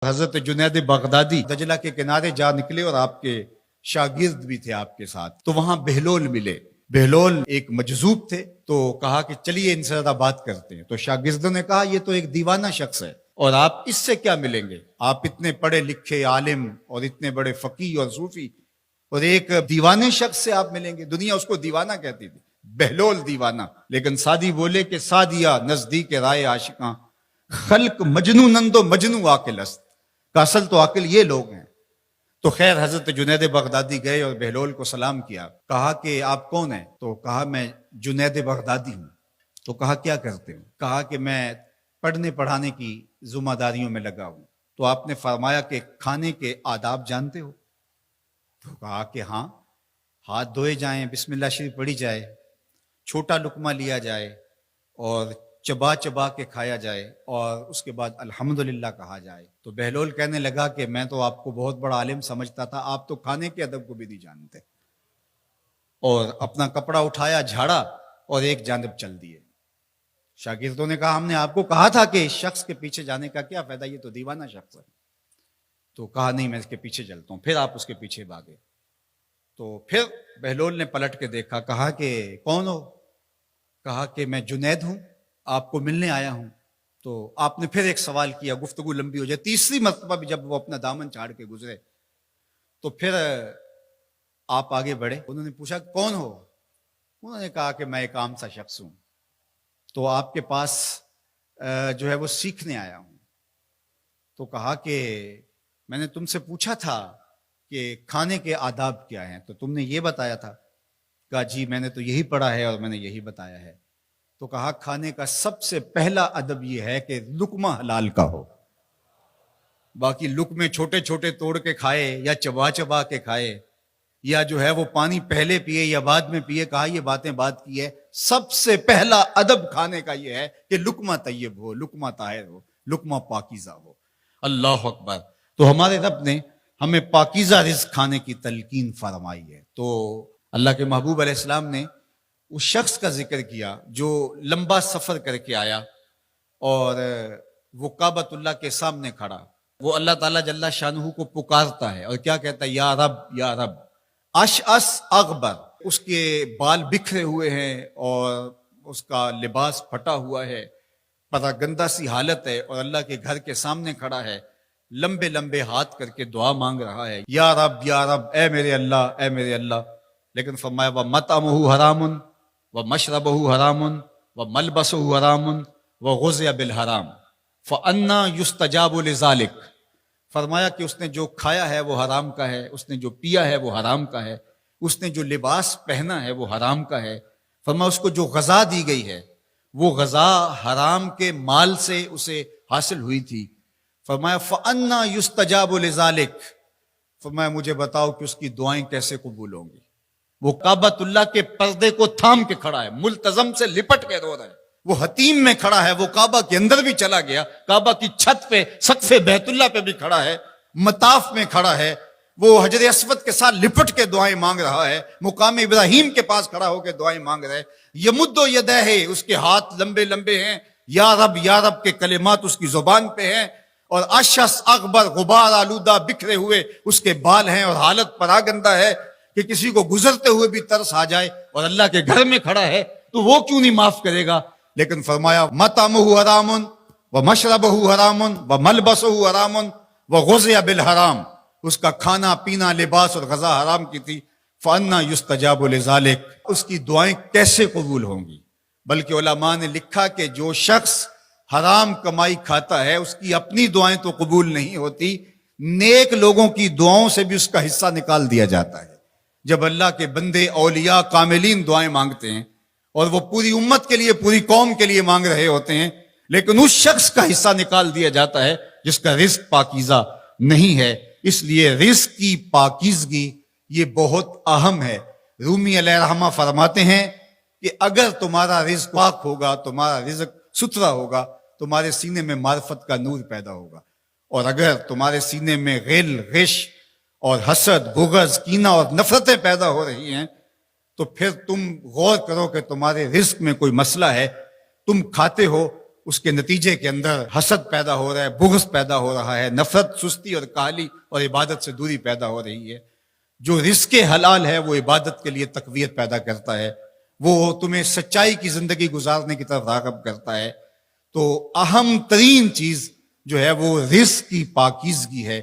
حضرت جنید بغدادی دجلہ کے کنارے جا نکلے اور آپ کے شاگرد بھی تھے آپ کے ساتھ، تو وہاں بہلول ملے۔ بہلول ایک مجذوب تھے، تو کہا کہ چلیے ان سے ذرا بات کرتے ہیں۔ تو شاگردوں نے کہا یہ تو ایک دیوانہ شخص ہے اور آپ اس سے کیا ملیں گے؟ آپ اتنے پڑھے لکھے عالم اور اتنے بڑے فقیہ اور صوفی، اور ایک دیوانے شخص سے آپ ملیں گے؟ دنیا اس کو دیوانہ کہتی تھی، بہلول دیوانہ۔ لیکن سعدی بولے کہ سعدیہ نزدیک رائے عاشقاں، خلق مجنونند و مجنو عاقل است، کا اصل تو عاقل یہ لوگ ہیں۔ تو خیر حضرت جنید بغدادی گئے اور بہلول کو سلام کیا، کہا کہ آپ کون ہیں؟ تو کہا میں جنید بغدادی ہوں۔ تو کہا کیا کرتے ہوں؟ کہا کہ میں پڑھنے پڑھانے کی ذمہ داریوں میں لگا ہوں۔ تو آپ نے فرمایا کہ کھانے کے آداب جانتے ہو؟ تو کہا کہ ہاں، ہاتھ دھوئے جائیں، بسم اللہ شریف پڑھی جائے، چھوٹا لقمہ لیا جائے اور چبا چبا کے کھایا جائے، اور اس کے بعد الحمدللہ کہا جائے۔ تو بہلول کہنے لگا کہ میں تو آپ کو بہت بڑا عالم سمجھتا تھا، آپ تو کھانے کے ادب کو بھی نہیں جانتے۔ اور اپنا کپڑا اٹھایا، جھاڑا اور ایک جانب چل دیے۔ شاگردوں نے کہا ہم نے آپ کو کہا تھا کہ اس شخص کے پیچھے جانے کا کیا فائدہ، یہ تو دیوانہ شخص ہے۔ تو کہا نہیں میں اس کے پیچھے چلتا ہوں۔ پھر آپ اس کے پیچھے بھاگے۔ تو پھر بہلول نے پلٹ کے دیکھا، کہا کہ کون ہو؟ کہا کہ میں جنید ہوں، آپ کو ملنے آیا ہوں۔ تو آپ نے پھر ایک سوال کیا، گفتگو لمبی ہو جائے۔ تیسری مرتبہ بھی جب وہ اپنا دامن چاڑ کے گزرے تو پھر آپ آگے بڑھے۔ انہوں نے پوچھا کون ہو؟ انہوں نے کہا کہ میں ایک عام سا شخص ہوں، تو آپ کے پاس جو ہے وہ سیکھنے آیا ہوں۔ تو کہا کہ میں نے تم سے پوچھا تھا کہ کھانے کے آداب کیا ہیں، تو تم نے یہ بتایا تھا۔ کہا جی میں نے تو یہی پڑھا ہے اور میں نے یہی بتایا ہے۔ تو کہا کھانے کا سب سے پہلا ادب یہ ہے کہ لقمہ حلال کا ہو، باقی لقمے چھوٹے چھوٹے توڑ کے کھائے یا چبا چبا کے کھائے یا جو ہے وہ پانی پہلے پیے یا بعد میں پیے، کہا یہ باتیں بات کی ہے۔ سب سے پہلا ادب کھانے کا یہ ہے کہ لقمہ طیب ہو، لقمہ طاہر ہو، لقمہ پاکیزہ ہو۔ اللہ اکبر۔ تو ہمارے رب نے ہمیں پاکیزہ رزق کھانے کی تلقین فرمائی ہے۔ تو اللہ کے محبوب علیہ السلام نے اس شخص کا ذکر کیا جو لمبا سفر کر کے آیا اور وہ کعبۃ اللہ کے سامنے کھڑا، وہ اللہ تعالیٰ جل شانہ کو پکارتا ہے اور کیا کہتا ہے؟ یا رب یا رب۔ اشعث اغبر، اس کے بال بکھرے ہوئے ہیں اور اس کا لباس پھٹا ہوا ہے، پتہ گندہ سی حالت ہے، اور اللہ کے گھر کے سامنے کھڑا ہے، لمبے لمبے ہاتھ کر کے دعا مانگ رہا ہے، یا رب اے میرے اللہ، اے میرے اللہ۔ لیکن فرمایا وَمَطْعَمُهُ حَرَامٌ وَمَشْرَبُهُ حَرَامٌ وَمَلْبَسُهُ حَرَامٌ وَغُذِّيَ بِالْحَرَامِ فَأَنَّىٰ يُسْتَجَابُ لِذَٰلِكَ۔ فرمایا کہ اس نے جو کھایا ہے وہ حرام کا ہے، اس نے جو پیا ہے وہ حرام کا ہے، اس نے جو لباس پہنا ہے وہ حرام کا ہے۔ فرمایا اس کو جو غذا دی گئی ہے وہ غذا حرام کے مال سے اسے حاصل ہوئی تھی۔ فرمایا فَأَنَّىٰ يُسْتَجَابُ لِذَٰلِكَ۔ فرمایا مجھے بتاؤ کہ اس کی دعائیں کیسے قبول ہوں گی؟ وہ کعبۃ اللہ کے پردے کو تھام کے کھڑا ہے، ملتزم سے لپٹ کے رو رہا ہے، وہ حتیم میں کھڑا ہے، وہ کعبہ کے اندر بھی چلا گیا، کعبہ کی چھت پہ سقف بیت اللہ پہ بھی کھڑا ہے، مطاف میں کھڑا ہے، وہ حجر اسود کے ساتھ لپٹ کے دعائیں مانگ رہا ہے، مقام ابراہیم کے پاس کھڑا ہو کے دعائیں مانگ رہا ہے۔ یمد یدہ، اس کے ہاتھ لمبے لمبے ہیں، یا رب کے کلمات اس کی زبان پہ ہیں، اور اشعث اغبر، غبار آلودہ بکھرے ہوئے اس کے بال ہیں، اور حالت پراگندہ ہے کہ کسی کو گزرتے ہوئے بھی ترس آ جائے، اور اللہ کے گھر میں کھڑا ہے تو وہ کیوں نہیں معاف کرے گا؟ لیکن فرمایا مطعمہ حرام ومشربہ حرام وملبسہ حرام وغذی بالحرام، اس کا کھانا پینا لباس اور غذا حرام کی تھی۔ فأنیٰ یستجاب لذالک، اس کی دعائیں کیسے قبول ہوں گی؟ بلکہ علماء نے لکھا کہ جو شخص حرام کمائی کھاتا ہے اس کی اپنی دعائیں تو قبول نہیں ہوتی، نیک لوگوں کی دعاؤں سے بھی اس کا حصہ نکال دیا جاتا ہے۔ جب اللہ کے بندے اولیاء کاملین دعائیں مانگتے ہیں اور وہ پوری امت کے لیے، پوری قوم کے لیے مانگ رہے ہوتے ہیں، لیکن اس شخص کا حصہ نکال دیا جاتا ہے جس کا رزق پاکیزہ نہیں ہے۔ اس لیے رزق کی پاکیزگی یہ بہت اہم ہے۔ رومی علیہ الرحمہ فرماتے ہیں کہ اگر تمہارا رزق پاک ہوگا، تمہارا رزق ستھرا ہوگا، تمہارے سینے میں معرفت کا نور پیدا ہوگا، اور اگر تمہارے سینے میں غل، غش اور حسد، بغض، کینہ اور نفرتیں پیدا ہو رہی ہیں تو پھر تم غور کرو کہ تمہارے رزق میں کوئی مسئلہ ہے۔ تم کھاتے ہو اس کے نتیجے کے اندر حسد پیدا ہو رہا ہے، بغض پیدا ہو رہا ہے، نفرت، سستی اور کاہلی اور عبادت سے دوری پیدا ہو رہی ہے۔ جو رزق حلال ہے وہ عبادت کے لیے تقویت پیدا کرتا ہے، وہ تمہیں سچائی کی زندگی گزارنے کی طرف راغب کرتا ہے۔ تو اہم ترین چیز جو ہے وہ رزق کی پاکیزگی ہے،